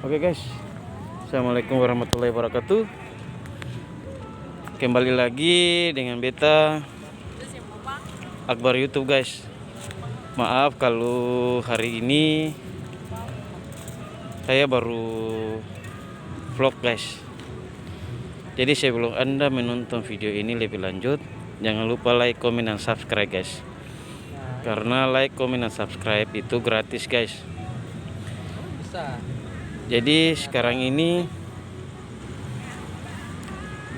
Oke guys, assalamualaikum warahmatullahi wabarakatuh. Kembali lagi dengan beta Akbar YouTube guys. Maaf kalau hari ini saya baru vlog guys. Jadi sebelum Anda menonton video ini lebih lanjut, jangan lupa like, komen, dan subscribe guys. Karena like, komen, dan subscribe itu gratis guys. Jadi sekarang ini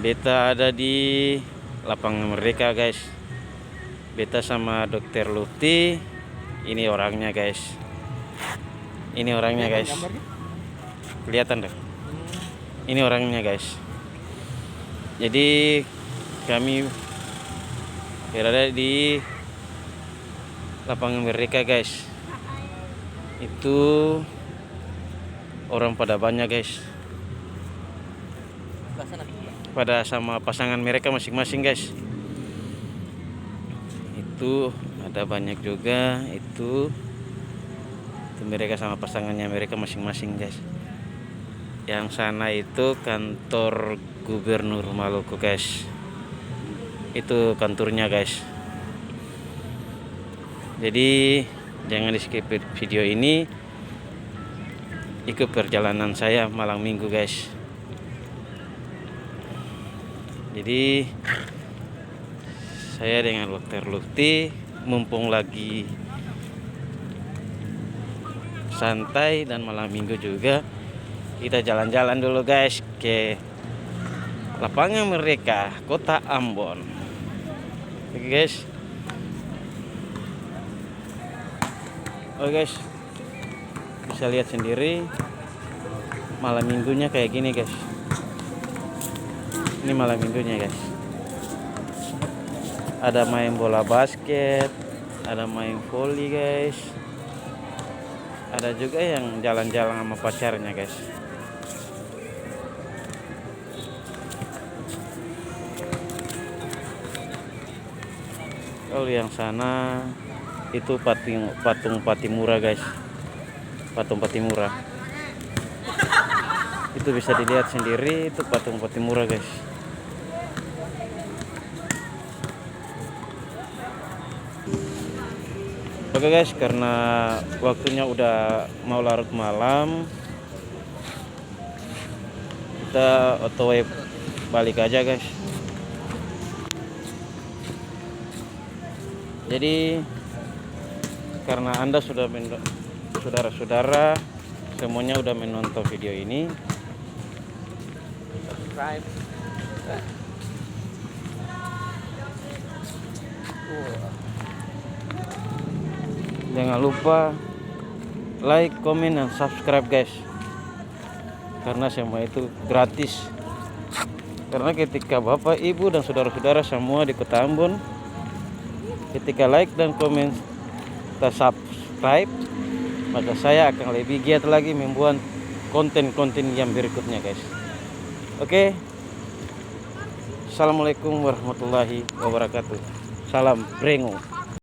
beta ada di lapangan Merdeka guys. Beta sama Dokter Lutfi. Ini orangnya guys. Ini orangnya guys. Kelihatan deh. Ini orangnya guys. Jadi kami berada di lapangan Merdeka guys. Itu orang pada banyak guys, pada sama pasangan mereka masing-masing guys. Itu ada banyak juga, itu mereka sama pasangannya mereka masing-masing guys. Yang sana itu kantor Gubernur Maluku guys, itu kantornya guys. Jadi jangan di skip video ini, ikut perjalanan saya malam minggu guys. Jadi saya dengan Dokter Lutfi mumpung lagi santai dan malam minggu juga, kita jalan-jalan dulu guys ke lapangan Merdeka Kota Ambon. Oke guys. Oke guys, bisa lihat sendiri malam minggunya kayak gini guys. Ini malam minggunya guys. Ada main bola basket, ada main volley guys. Ada juga yang jalan-jalan sama pacarnya guys. Kalau yang sana itu patung Patimura guys. Patung Patimura. Itu bisa dilihat sendiri, itu patung Patimura guys. Oke guys, karena waktunya udah mau larut malam, kita otw balik aja guys. Jadi karena Anda sudah saudara-saudara semuanya udah menonton video ini, subscribe. Jangan lupa like, komen, dan subscribe guys. Karena semua itu gratis. Karena ketika Bapak, Ibu, dan saudara-saudara semua di Kota Ambon, ketika like dan komen kita subscribe, maka saya akan lebih giat lagi membuat konten-konten yang berikutnya guys. Oke. Assalamualaikum warahmatullahi wabarakatuh. Salam Brengo.